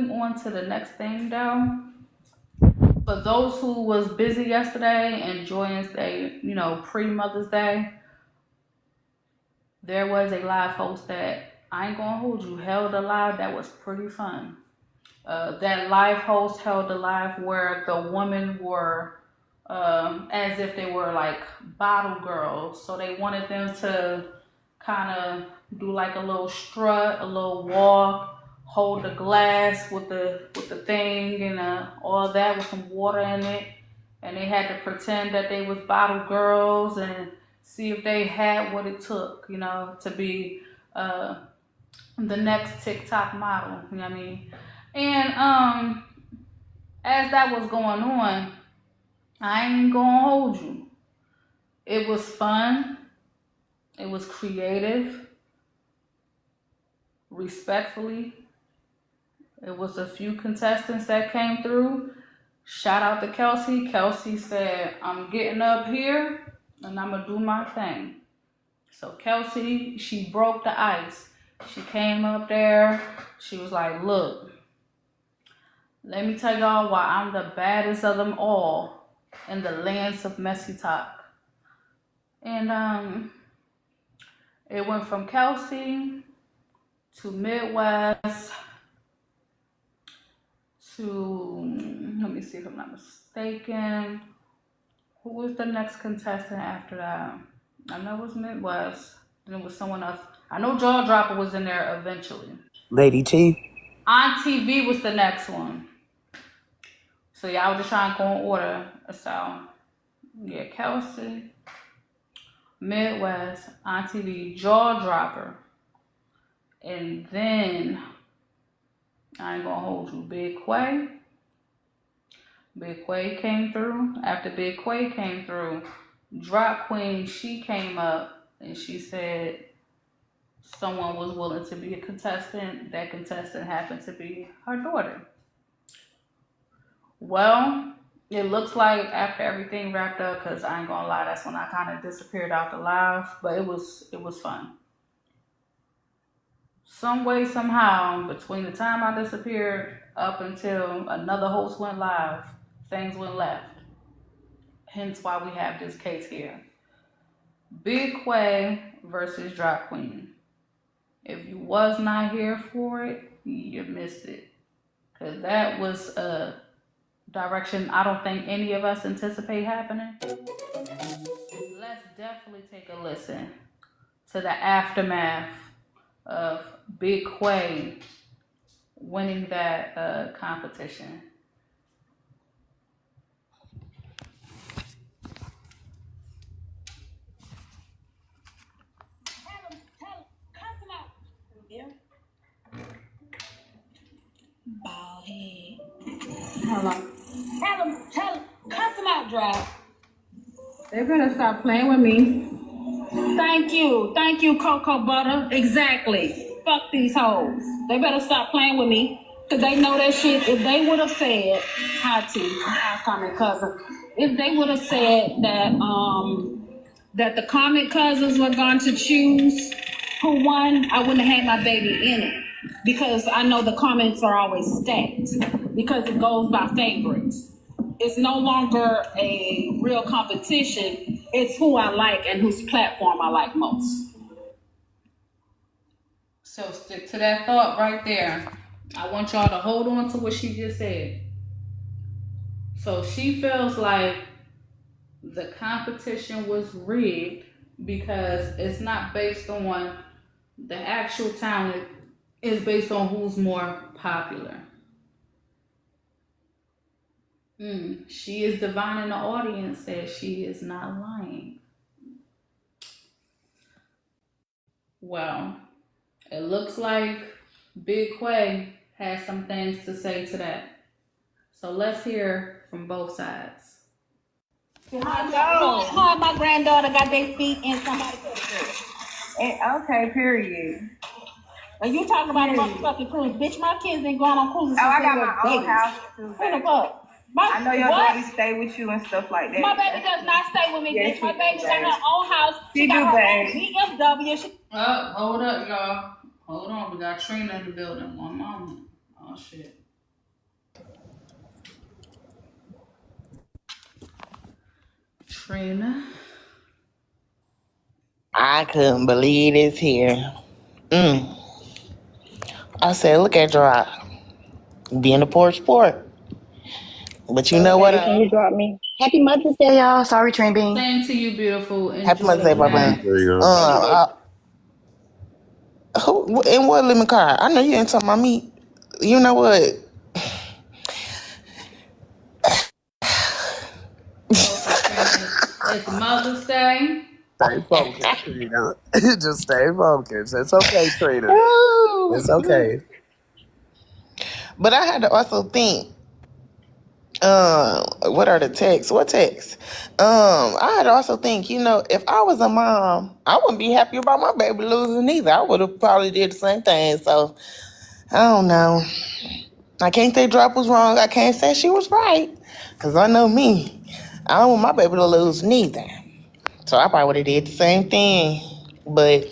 moving on to the next thing though. For those who was busy yesterday enjoying their, pre-Mother's Day, there was a live host that I ain't gonna hold you, held a live that was pretty fun. That live host held a live where the women were as if they were like bottle girls. So they wanted them to kind of do like a little strut, a little walk, hold the glass with the thing and all that with some water in it. And they had to pretend that they was bottle girls and see if they had what it took, to be the next TikTok model. You know what I mean? And as that was going on, I ain't gonna hold you. It was fun. It was creative. Respectfully, it was a few contestants that came through. Shout out to Kelsey. Kelsey said, I'm getting up here and I'm gonna do my thing. So Kelsey, she broke the ice. She came up there. She was like, look, let me tell y'all why I'm the baddest of them all in the lands of messy talk. And it went from Kelsey to Midwest to, let me see if I'm not mistaken. Who was the next contestant after that? I know it was Midwest. Then it was someone else. I know Jaw Dropper was in there eventually. Lady T. On TV was the next one. So yeah, I was just trying to go in order. So yeah, Kelsey, Midwest, on TV, Jaw Dropper. And then I ain't gonna hold you, Big Quay. Big Quay came through. After Big Quay came through, Drop Queen, she came up and she said someone was willing to be a contestant. That contestant happened to be her daughter. Well, it looks like after everything wrapped up, because I ain't gonna lie, that's when I kind of disappeared out the live, but it was fun. Some way, somehow, between the time I disappeared up until another host went live, things went left. Hence why we have this case here. Big Quay versus Drop Queen. If you was not here for it, you missed it. Because that was a direction I don't think any of us anticipate happening. Let's definitely take a listen to the aftermath of Big Quay winning that competition. Bald head. Hello. Tell him, cuss him out, Drop. They better stop playing with me. Thank you, Cocoa Butter. Exactly. Fuck these hoes. They better stop playing with me. Cause they know that shit. If they would have said, our comment cousin, if they would have said that the comment cousins were going to choose who won, I wouldn't have had my baby in it. Because I know the comments are always stacked. Because it goes by favorites. It's no longer a real competition. It's who I like and whose platform I like most. So stick to that thought right there. I want y'all to hold on to what she just said. So she feels like the competition was rigged because it's not based on the actual talent, it's based on who's more popular. She is divining the audience, says she is not lying. Well, it looks like Big Quay has some things to say to that. So let's hear from both sides. How my granddaughter got their feet in somebody's foot. Okay, period. And you talking about a motherfucking cruise. Bitch, my kids been going on cruises. Oh, I got my own house too. What the fuck? I know your baby stay with you and stuff like that. My baby does not stay with me, yes, bitch. My baby got her own house. She got do, her own babe. BMW. Hold up, y'all. Hold on. We got Trina in the building. One moment. Oh, shit. Trina. I couldn't believe this here. I said, look at Drop being a poor sport. But you know what? Baby, can you drop me? Happy Mother's Day, y'all. Sorry, Train Bean. Same to you, beautiful. Happy Enjoy Mother's the Day, Happy Barbara. Mother's pack. Day, yo. Who in what lemon card? I know you ain't talking about me. You know what? Okay, Trina. It's Mother's Day. Stay focused, Trina. Just stay focused. It's okay, Trina. It's okay. But I had to also think, what are the texts? What texts? I had to also think, if I was a mom, I wouldn't be happy about my baby losing either. I would have probably did the same thing. So I don't know. I can't say Drop was wrong. I can't say she was right. Cause I know me. I don't want my baby to lose neither. So I probably would have did the same thing. But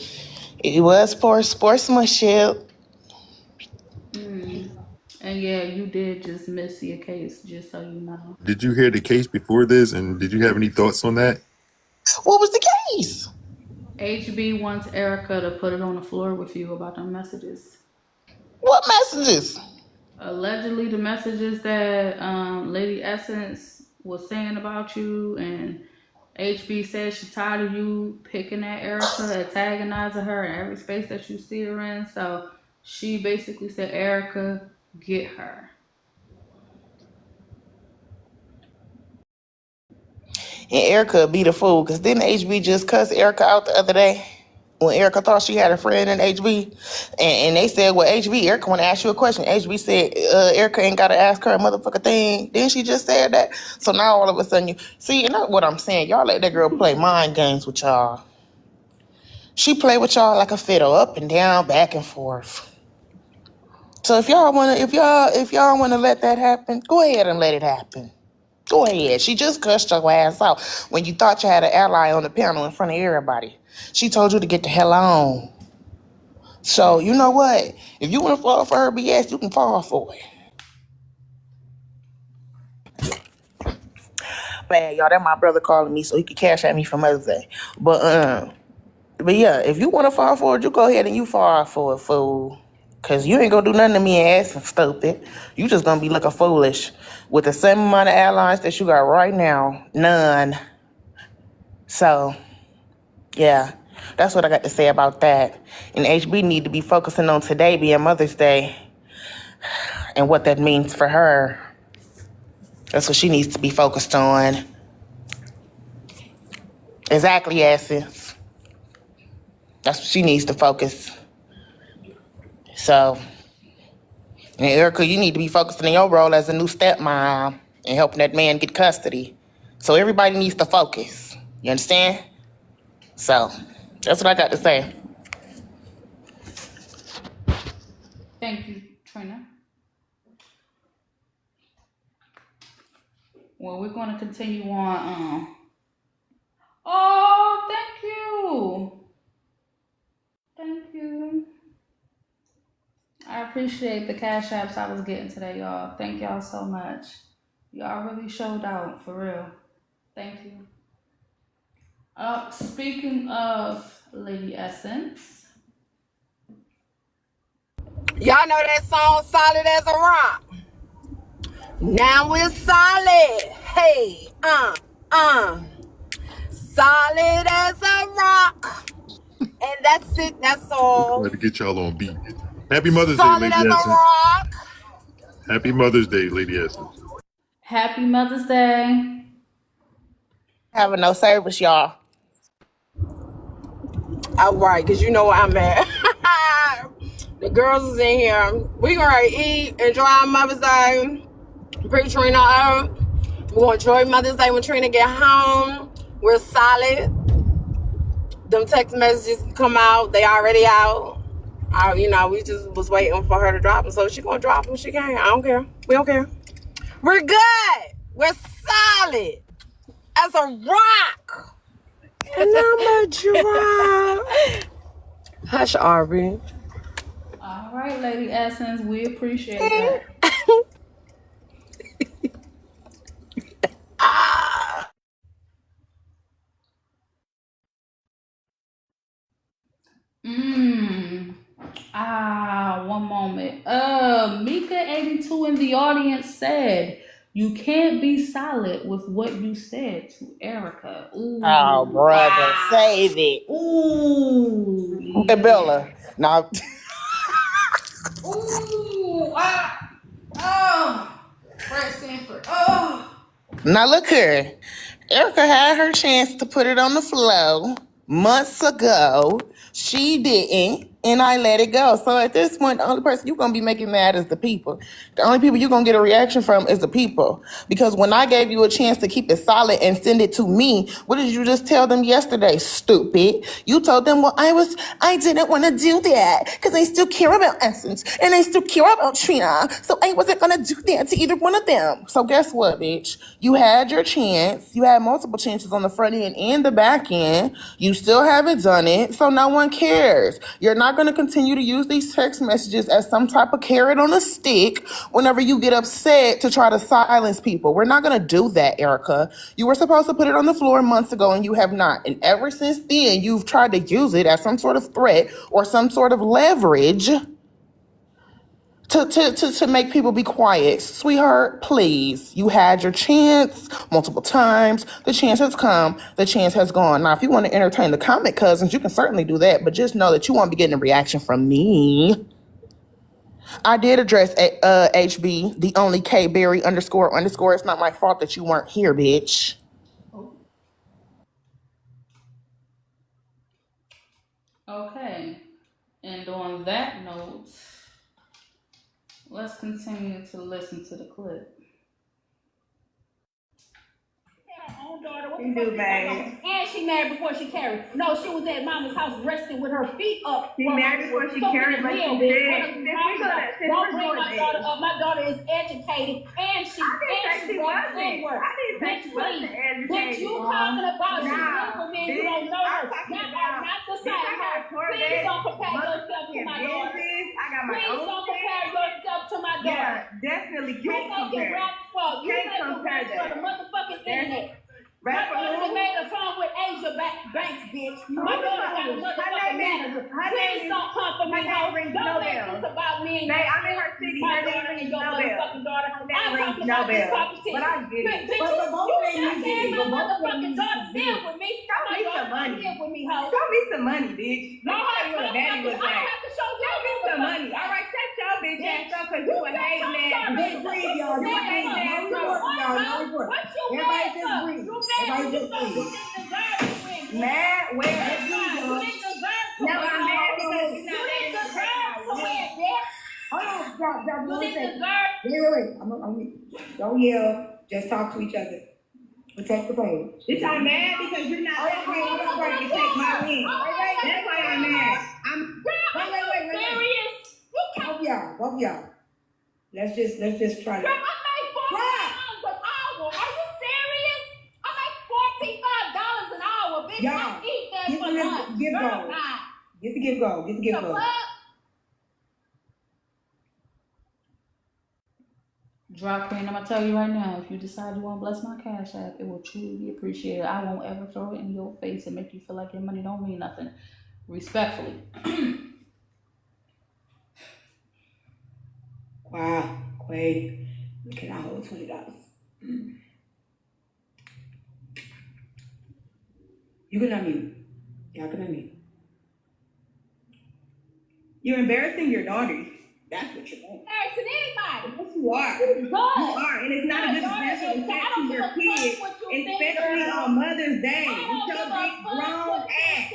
it was for sportsmanship. And yeah, you did just miss your case, just so you know. Did you hear the case before this, and did you have any thoughts on that? What was the case? HB wants Erica to put it on the floor with you about them messages. What messages? Allegedly, the messages that Lady Essence was saying about you, and HB said she tired of you picking at Erica, antagonizing her in every space that you see her in. So she basically said, Erica, get her. And Erica be the fool. Because didn't HB just cuss Erica out the other day? When Erica thought she had a friend in HB. And they said, well, HB, Erica want to ask you a question. HB said, Erica ain't got to ask her a motherfucking thing. Then she just said that. So now all of a sudden you... See, and that's what I'm saying. Y'all let that girl play mind games with y'all. She play with y'all like a fiddle, up and down, back and forth. So if y'all wanna let that happen, go ahead and let it happen. Go ahead. She just cussed your ass out when you thought you had an ally on the panel in front of everybody. She told you to get the hell on. So you know what? If you wanna fall for her BS, you can fall for it. Man, y'all, that my brother calling me so he could cash at me for Mother's Day. But yeah, if you wanna fall for it, you go ahead and you fall for it, fool. Cause you ain't gonna do nothing to me ass and stupid. You just gonna be looking foolish. With the same amount of allies that you got right now, none. So, yeah, that's what I got to say about that. And HB need to be focusing on today being Mother's Day and what that means for her. That's what she needs to be focused on. Exactly, Essence. That's what she needs to focus. So, and Erica, you need to be focusing on your role as a new stepmom and helping that man get custody. So everybody needs to focus. You understand? So, that's what I got to say. Thank you, Trina. Well, we're going to continue on. Oh, thank you. Thank you. I appreciate the cash apps I was getting today, y'all. Thank y'all so much. Y'all really showed out, for real. Thank you. Speaking of Lady Essence. Y'all know that song, Solid as a Rock. Now we're solid. Hey, solid as a rock. And that's it. That's all. Trying to get y'all on beat. Happy Mother's Day, Solid Lady as a Essence. rock. Happy Mother's Day, Lady Essence. Happy Mother's Day. Having no service, y'all. All right, because you know where I'm at. The girls is in here. We gonna eat, enjoy our Mother's Day. Pre-Trina up. We're gonna enjoy Mother's Day when Trina get home. We're solid. Them text messages come out. They already out. We just was waiting for her to drop them. So she gonna drop them. She can. I don't care. We don't care. We're good. We're solid as a rock. And I'm a drop. Hush, Aubrey. All right, Lady Essence, we appreciate that. 2 in the audience said. You can't be solid with what you said to Erica. Ooh. Oh, brother, save it. Ooh. Hey, Bella. Now, Ooh. Ah. Oh. Fred Sanford. Oh. now look here. Erica had her chance to put it on the floor months ago. She didn't, and I let it go. So at this point, the only person you're going to be making mad is the people. The only people you're going to get a reaction from is the people. Because when I gave you a chance to keep it solid and send it to me, what did you just tell them yesterday, stupid? You told them, well, I didn't want to do that because I still care about Essence and I still care about Trina. So I wasn't going to do that to either one of them. So guess what, bitch? You had your chance. You had multiple chances on the front end and the back end. You still haven't done it, so no one cares. You're not going to continue to use these text messages as some type of carrot on a stick whenever you get upset to try to silence people. We're not going to do that, Erica. You were supposed to put it on the floor months ago, and you have not. And ever since then, you've tried to use it as some sort of threat or some sort of leverage to make people be quiet. Sweetheart, please. You had your chance multiple times. The chance has come. The chance has gone. Now, if you want to entertain the comment cousins, you can certainly do that. But just know that you won't be getting a reaction from me. I did address HB, the only K Berry __. It's not my fault that you weren't here, bitch. Okay. And on that note, let's continue to listen to the clip. Own daughter, what You the fuck do, is that babe. about? And she married before she carried. No, she was at mama's house resting with her feet up. She married before she carried, but she Don't did. bring my daughter up. My daughter is educated and she she wasn't. N-word. I didn't say she wasn't educated. Bitch, you talking about she Nah, for me, bitch, you don't know her. I'm talking Not about- the side her. Please don't compare yourself to my daughter. I got my Please own don't compare yourself to my daughter. Yeah, definitely You can't make it compare. rap for you Can't make it compare rap for that. the motherfucking internet. My Rap for daughter who? made a song with Asia Banks, bitch. My daughter got a motherfucking manager. Please don't come for me, ho. Don't make this about me and Babe, I'm in her city. my Her daughter name and your rings no motherfucking daughter. Her I'm name rings talking no about this bell. competition. But I get it. Bitch, you just said my motherfucking daughter live with me. Show My me daughter some money. live with me, ho. Show me some money, bitch. No, Let me tell you what a baddie was I like. have to show you Show me some money. All right, shut your bitch ass up because you a hating ass. Just breathe, y'all. You a hating ass. What you mad for? You mad because you didn't deserve to win. Mad? Where? You didn't deserve to No, win. I'm mad because You didn't deserve to win, bitch. Hold on, stop, You one didn't second. deserve. Wait. Don't yell. Just talk to each other. Protect the page. Bitch, I'm mad because you're not ready to take my win. That's why I'm mad. Wait. Serious? Both of y'all. Let's just try to. Girl, I make $45 an hour. Are you serious? I make $45 an hour, bitch. Y'all, I eat that get for the lunch. gift Girl, going. God. Get the gift going. Get the gift The going. fuck? Drop Queen, I'm gonna tell you right now, if you decide you want to bless my cash app, it will truly be appreciated. I won't ever throw it in your face and make you feel like your money don't mean nothing. Respectfully. Wow, Quay. Can I hold $20? You can unmute. Y'all can unmute. You're embarrassing your daughter. That's what you're doing. Embarrassing anybody. Yes, you are. Good. You are, and it's not a disrespectful fact to your kids, especially on Mother's Day. With your big grown ass.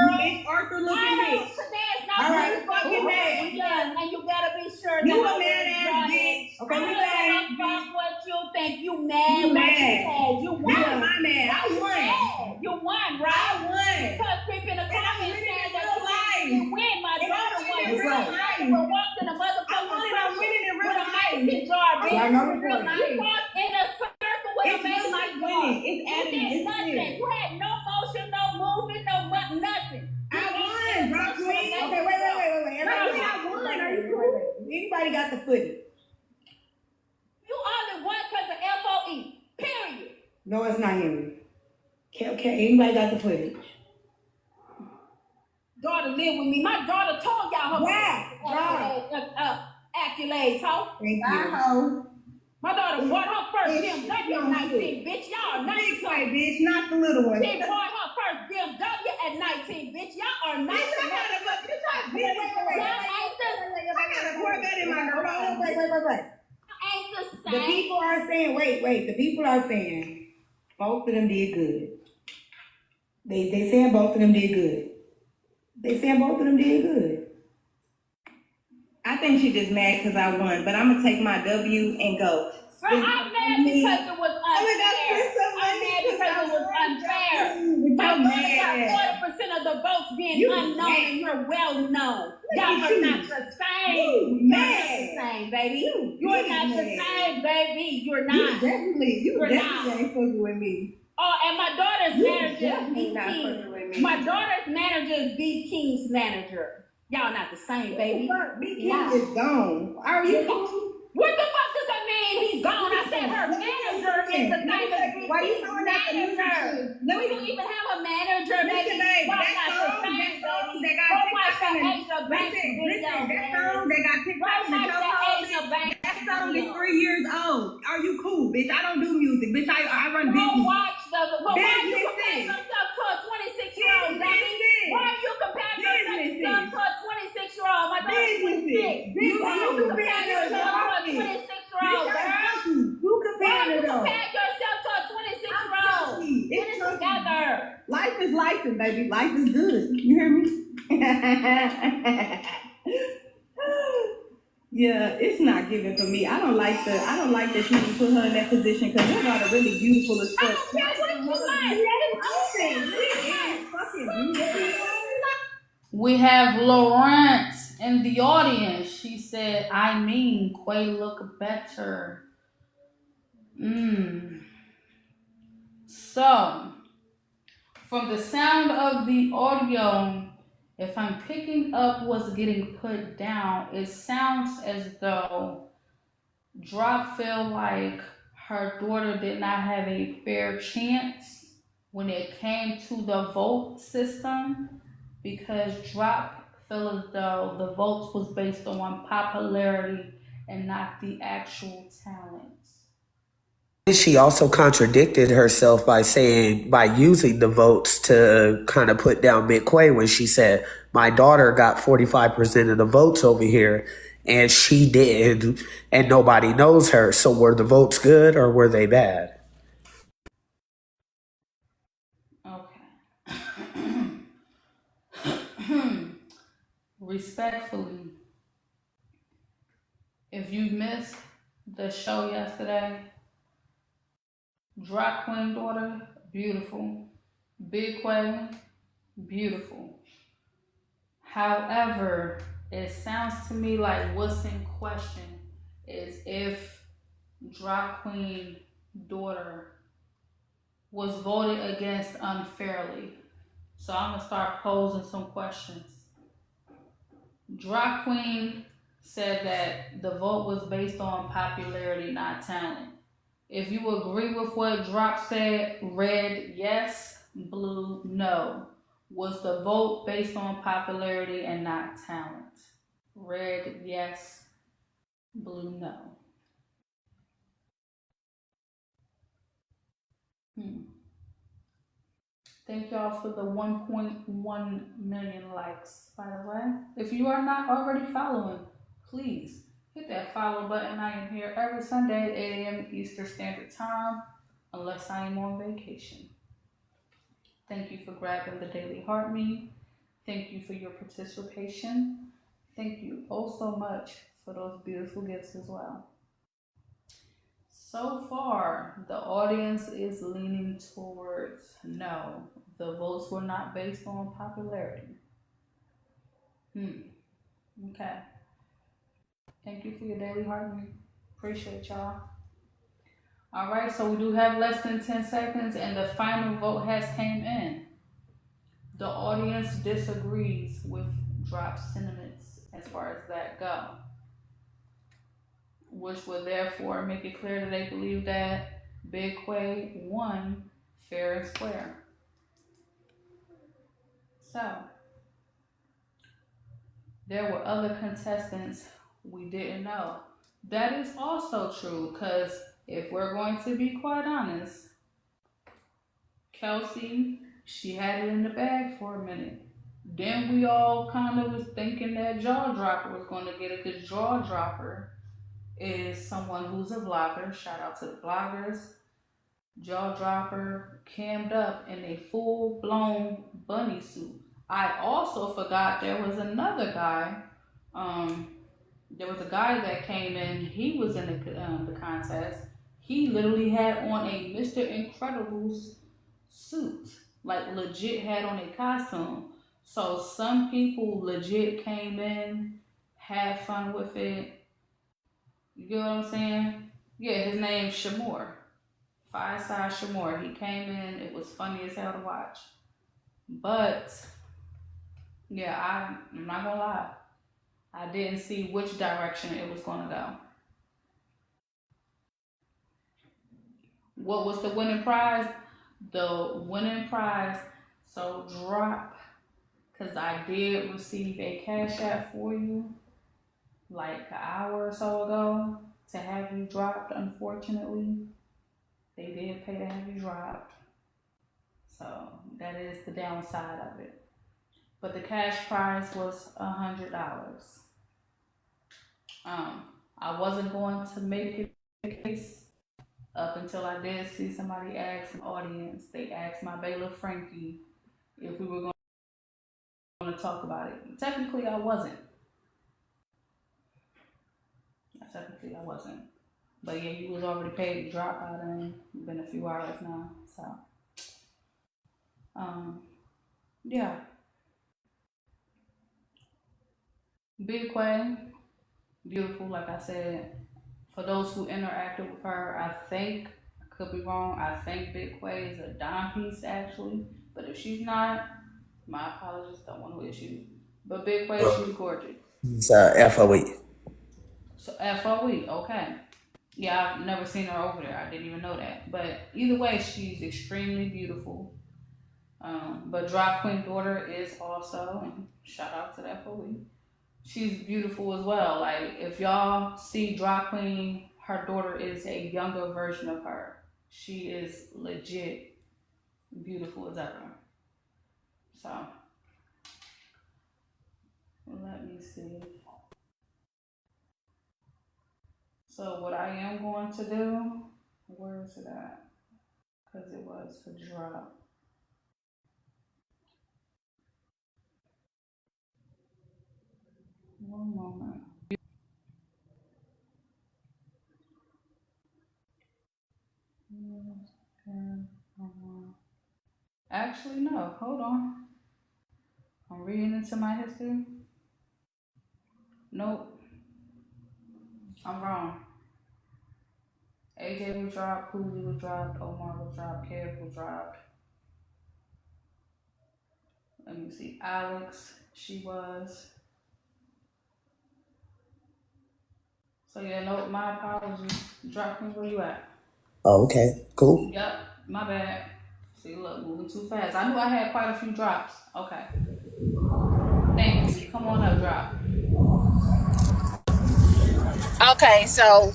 You big Arthur looking bitch. All right, fucking mad. And you better be sure You that a mad ass bitch. Okay, we fuck what you think. You mad? You What mad. You This won. is my man. I won. You won, right? I won. Because people in the comments saying that you win. My And daughter I'm won. winning in real life. You walked in a motherfucking I'm winning in real with a life. mason jar, bitch. Y'all know the You point. walked in a circle with It's a mason real life jar. winning. It's You adding. did It's nothing. clear. You had no motion, no movement, nothing. I won, Rock Queen. Okay, wait. Everybody, I won. Are you cool? Anybody got the footage? You only won because of FOE. Period. No, it's not Henry. Okay, anybody got the footage? Daughter live with me. My daughter told y'all her. Yeah, Accolades, ho. Thank you. My daughter bought her first BMW at 19, bitch. Y'all are 19. Big way, bitch, not the little one. She bought her first BMW at 19, bitch. Y'all are 19. I got a Corvette in my garage. Wait. Ain't the same. The people are saying, wait. The people are saying both of them did good. They saying both of them did good. I think she just mad because I won, but I'm gonna take my W and go. I'm mad because it was unfair. I'm mad because it was unfair. My brother got 40% of the votes being unknown and you're well known. Y'all are not the same. You're not the same, baby. You're not the same, baby. You're not. You definitely ain't fucking with me. Oh, and my daughter's manager is B King. My daughter's manager is B King's manager. Y'all not the same, baby. B King is gone. Are you cool? What the fuck does that mean? He's gone. I said her manager is the name of B Why you King's throwing out the manager. Let We me don't even have a manager, baby. babe, Y'all that not the song same, that baby. got Go watch the TikTok Asia Banks video, that song that got Go TikTok in the watch the chokehold. Asia Banks That song is video. 3 years old. Are you cool, bitch? I don't do music, bitch. I run Go business. watch the. Why you Businesses. comparing yourself to a 26-year-old, baby? Businesses. Why are you comparing yourself to a 26-year-old? My daughter's 26. You Why you comparing yourself to a 26-year-old, girl? You Why comparing you it though. comparing yourself to a 26-year-old? Get it It's together. Life is life, and baby, life is good. You hear me? Yeah, it's not given for me. I don't like that she even put her in that position because her daughter really beautiful as fuck. I don't care what you like. We have Lawrence in the audience. She said, I mean, Quay look better. So, from the sound of the audio, if I'm picking up what's getting put down, it sounds as though Drop feel like her daughter did not have a fair chance when it came to the vote system because Drop felt as though the votes was based on popularity and not the actual talents. She also contradicted herself by using the votes to kind of put down McQuay when she said, my daughter got 45% of the votes over here and she did, and nobody knows her. So were the votes good or were they bad? Okay. Respectfully, if you missed the show yesterday, Drop Queen daughter, beautiful. Big Quay, beautiful. However, it sounds to me like what's in question is if Drop Queen daughter was voted against unfairly. So I'm gonna start posing some questions. Drop Queen said that the vote was based on popularity, not talent. If you agree with what Drop said, red, yes, blue, no. Was the vote based on popularity and not talent? Red, yes, blue, no. Thank y'all for the 1.1 million likes, by the way. If you are not already following, please hit that follow button. I am here every Sunday at 8 a.m. Eastern Standard Time, unless I am on vacation. Thank you for grabbing the Daily Heart Me. Thank you for your participation. Thank you oh so much for those beautiful gifts as well. So far, the audience is leaning towards no. The votes were not based on popularity. Okay. Thank you for your Daily Heart Me. Appreciate y'all. All right, so we do have less than 10 seconds and the final vote has came in. The audience disagrees with Drop's sentiments as far as that go, which would therefore make it clear that they believe that Big Quay won fair and square. So, there were other contestants we didn't know. That is also true, because if we're going to be quite honest, Kelsey, she had it in the bag for a minute. Then we all kind of was thinking that Jaw Dropper was going to get it, because Jaw Dropper is someone who's a vlogger. Shout out to the vloggers. Jaw Dropper cammed up in a full-blown bunny suit. I also forgot there was another guy. There was a guy that came in. He was in the contest. He literally had on a Mr. Incredible's suit, like legit had on a costume. So some people legit came in, had fun with it. You get what I'm saying? Yeah, his name's Shamor. Fireside Shamor. He came in. It was funny as hell to watch. But yeah, I'm not gonna lie. I didn't see which direction it was gonna go. What was the winning prize? The winning prize, so drop, because I did receive a Cash App for you like an hour or so ago to have you dropped. Unfortunately, they did pay to have you dropped, so that is the downside of it. But the cash prize was $100. I wasn't going to make it a case up until I did see somebody ask an audience. They asked my bailiff Frankie if we were going to talk about it. Technically, I wasn't. But yeah, you was already paid to drop out, and it's been a few hours now. So, yeah. Big Quay, beautiful, like I said. For those who interacted with her, I think, I could be wrong, I think Big Quay is a dime piece actually. But if she's not, my apologies, don't want no issues. But Big Quay, she's gorgeous. It's FOE. So FOE, okay. Yeah, I've never seen her over there. I didn't even know that. But either way, she's extremely beautiful. But Drop Queen daughter is also, and shout out to the FOE. She's beautiful as well. Like, if y'all see Drop Queen, her daughter is a younger version of her. She is legit beautiful as ever. So, let me see. So what I am going to do, where is it at? Because it was a drop. One moment. Actually, no, hold on. I'm reading into my history. Nope. I'm wrong. AJ was dropped, Cooley was dropped, Omar was dropped, Kev was dropped. Let me see. Alex, she was. So yeah, no, my apologies. Drop me, where you at? Oh, okay, cool. Yep, my bad. See, look, moving too fast. I knew I had quite a few drops. Okay. Thank you. Come on up, drop. Okay, so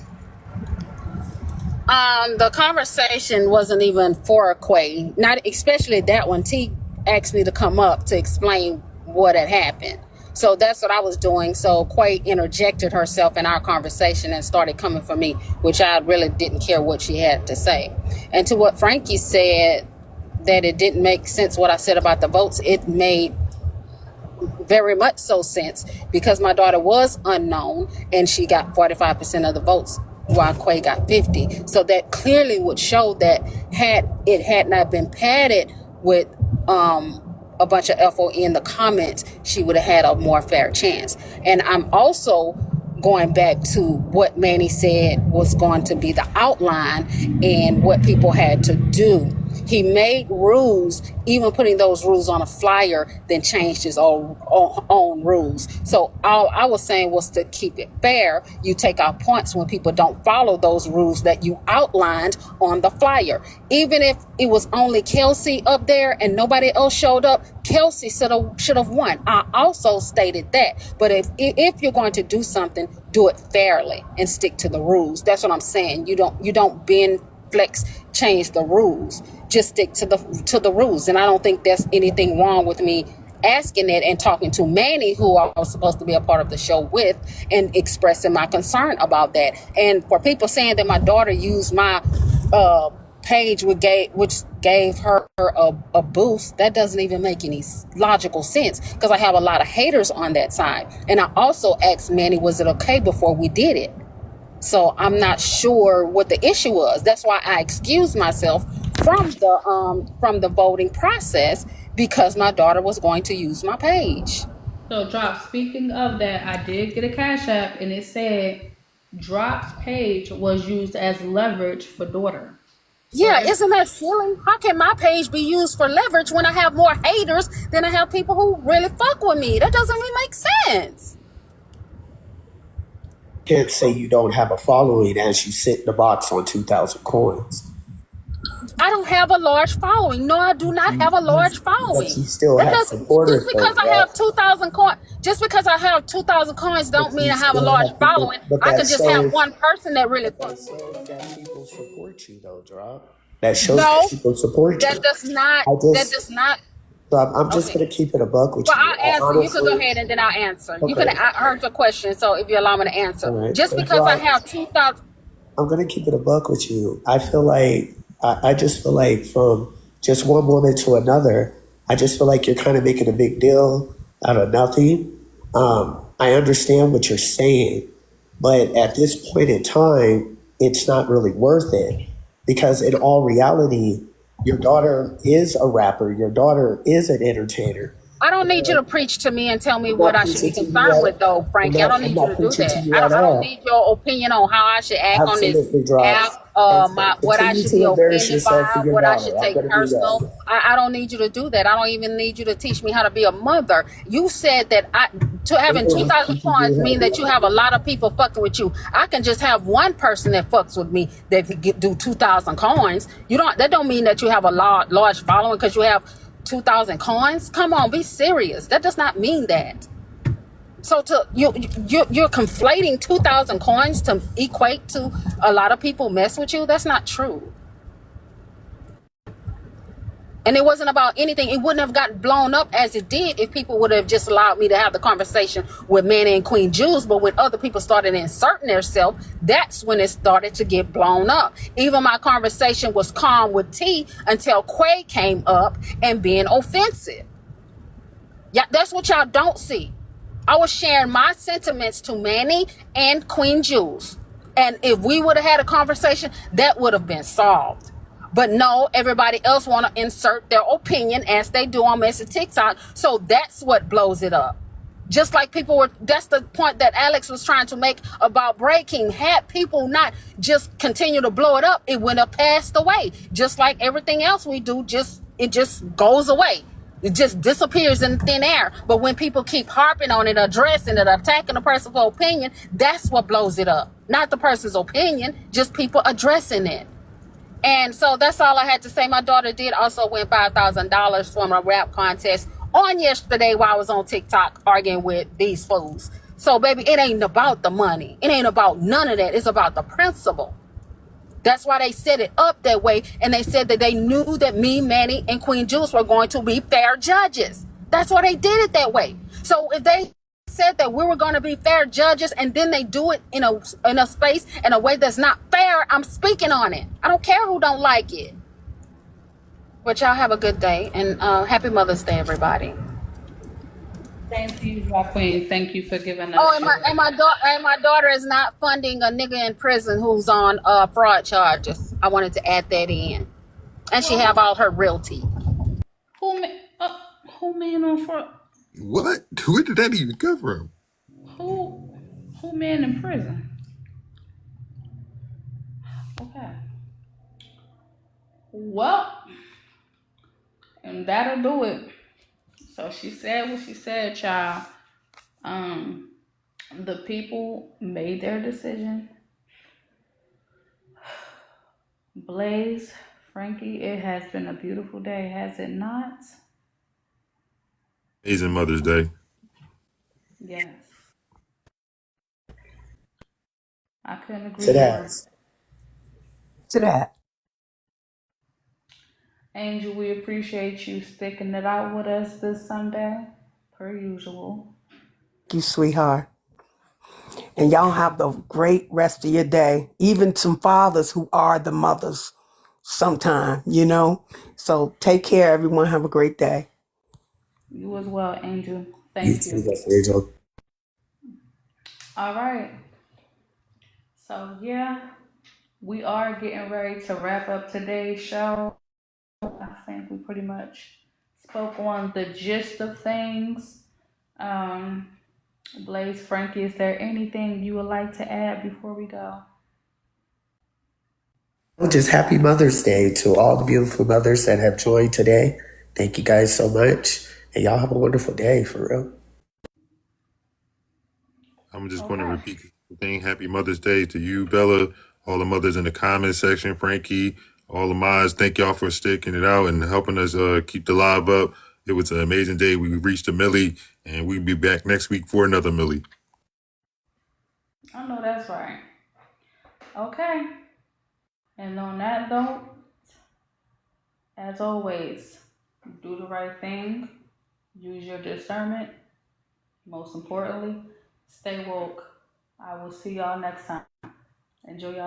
the conversation wasn't even for Quay. Not especially that one. T asked me to come up to explain what had happened. So that's what I was doing. So Quay interjected herself in our conversation and started coming for me, which I really didn't care what she had to say. And to what Frankie said, that it didn't make sense what I said about the votes, it made very much so sense, because my daughter was unknown and she got 45% of the votes while Quay got 50. So that clearly would show that had it had not been padded with a bunch of FO in the comments, she would have had a more fair chance. And I'm also going back to what Manny said was going to be the outline and what people had to do. He made rules, even putting those rules on a flyer, then changed his own rules. So all I was saying was to keep it fair. You take out points when people don't follow those rules that you outlined on the flyer. Even if it was only Kelsey up there and nobody else showed up, Kelsey should have won. I also stated that. But if you're going to do something, do it fairly and stick to the rules. That's what I'm saying. You don't bend, flex, change the rules. Just stick to the rules. And I don't think there's anything wrong with me asking it and talking to Manny, who I was supposed to be a part of the show with, and expressing my concern about that. And for people saying that my daughter used my page which gave her a boost, that doesn't even make any logical sense, because I have a lot of haters on that side. And I also asked Manny, was it okay before we did it? So I'm not sure what the issue was. That's why I excused myself from the voting process, because my daughter was going to use my page. So Drop, speaking of that, I did get a Cash App and it said Drop's page was used as leverage for daughter. Yeah, isn't that silly? How can my page be used for leverage when I have more haters than I have people who really fuck with me? That doesn't really make sense. Can't say you don't have a following as you sit in the box on 2,000 coins. I don't have a large following. No, I do not have a large following. But you still have supporters. Just because I have 2,000 coins, don't mean I have a large following. I could just have one person that really fucks with me. That people support you, though, Drop. That shows that people support you. That does not. So I'm just going to keep it a buck with you. Well, I'll answer. Honestly, you can go ahead and then I'll answer. Okay. I heard your question, so if you allow me to answer. Right. Just because I have 2,000. I'm going to keep it a buck with you. I feel like, I just feel like from just one woman to another, I just feel like you're kind of making a big deal out of nothing. I understand what you're saying, but at this point in time, it's not really worth it, because in all reality, your daughter is a rapper. Your daughter is an entertainer. I don't need you to preach to me and tell me what I should be concerned with, though, Frankie. I don't need you to do that. I don't need your opinion on how I should act on this app, what I should be offended by, what I should take personal. I don't need you to do that. I don't even need you to teach me how to be a mother. You said that having 2,000 coins mean that you have a lot of people fucking with you. I can just have one person that fucks with me that can do 2,000 coins. That don't mean that you have a large following because you have 2,000 coins. Come on, be serious. That does not mean that. So you're conflating 2,000 coins to equate to a lot of people mess with you. That's not true. And it wasn't about anything. It wouldn't have gotten blown up as it did if people would have just allowed me to have the conversation with Manny and Queen Jules. But when other people started inserting themselves, that's when it started to get blown up. Even my conversation was calm with T until Quay came up and being offensive. Yeah, that's what y'all don't see. I was sharing my sentiments to Manny and Queen Jules. And if we would have had a conversation, that would have been solved. But no, everybody else want to insert their opinion as they do on Messy TikTok. So that's what blows it up. Just like that's the point that Alex was trying to make about breaking. Had people not just continue to blow it up, it wouldn't have passed away. Just like everything else we do, it just goes away. It just disappears in thin air. But when people keep harping on it, addressing it, attacking the person for opinion, that's what blows it up. Not the person's opinion, just people addressing it. And so that's all I had to say. My daughter did also win $5,000 from a rap contest on yesterday while I was on TikTok arguing with these fools. So, baby, it ain't about the money. It ain't about none of that. It's about the principle. That's why they set it up that way. And they said that they knew that me, Manny, and Queen Jules were going to be fair judges. That's why they did it that way. So if they said that we were going to be fair judges and then they do it in a space in a way that's not fair, I'm speaking on it. I don't care who don't like it. But y'all have a good day, and happy Mother's Day, everybody. Thank you, Queen. Thank you for giving us. Oh, and my daughter is not funding a nigga in prison who's on fraud charges. I wanted to add that in, and she have all her real teeth. Who man on fraud? What? Where did that even come from? Who man in prison? Okay. Well, and that'll do it. So she said what she said, child. The people made their decision. Blaze, Frankie, it has been a beautiful day, has it not? Amazing Mother's Day. Yes. I couldn't agree To that. more. To that. Angel, we appreciate you sticking it out with us this Sunday, per usual. Thank you, sweetheart. And y'all have a great rest of your day. Even some fathers who are the mothers sometime, you know? So take care, everyone. Have a great day. You as well, Angel. You Thank too, you. Dr. Angel. All right. So, yeah, we are getting ready to wrap up today's show. I think we pretty much spoke on the gist of things. Blaze, Frankie, is there anything you would like to add before we go? Well, just happy Mother's Day to all the beautiful mothers that have joined today. Thank you guys so much. And y'all have a wonderful day, for real. I'm just going to Okay. repeat the thing. Happy Mother's Day to you, Bella, all the mothers in the comment section, Frankie, all the mods. Thank y'all for sticking it out and helping us keep the live up. It was an amazing day. We reached a millie, and we'll be back next week for another millie. I know that's right. Okay. And on that note, as always, do the right thing, use your discernment. Most importantly, stay woke. I will see y'all next time. Enjoy y'all.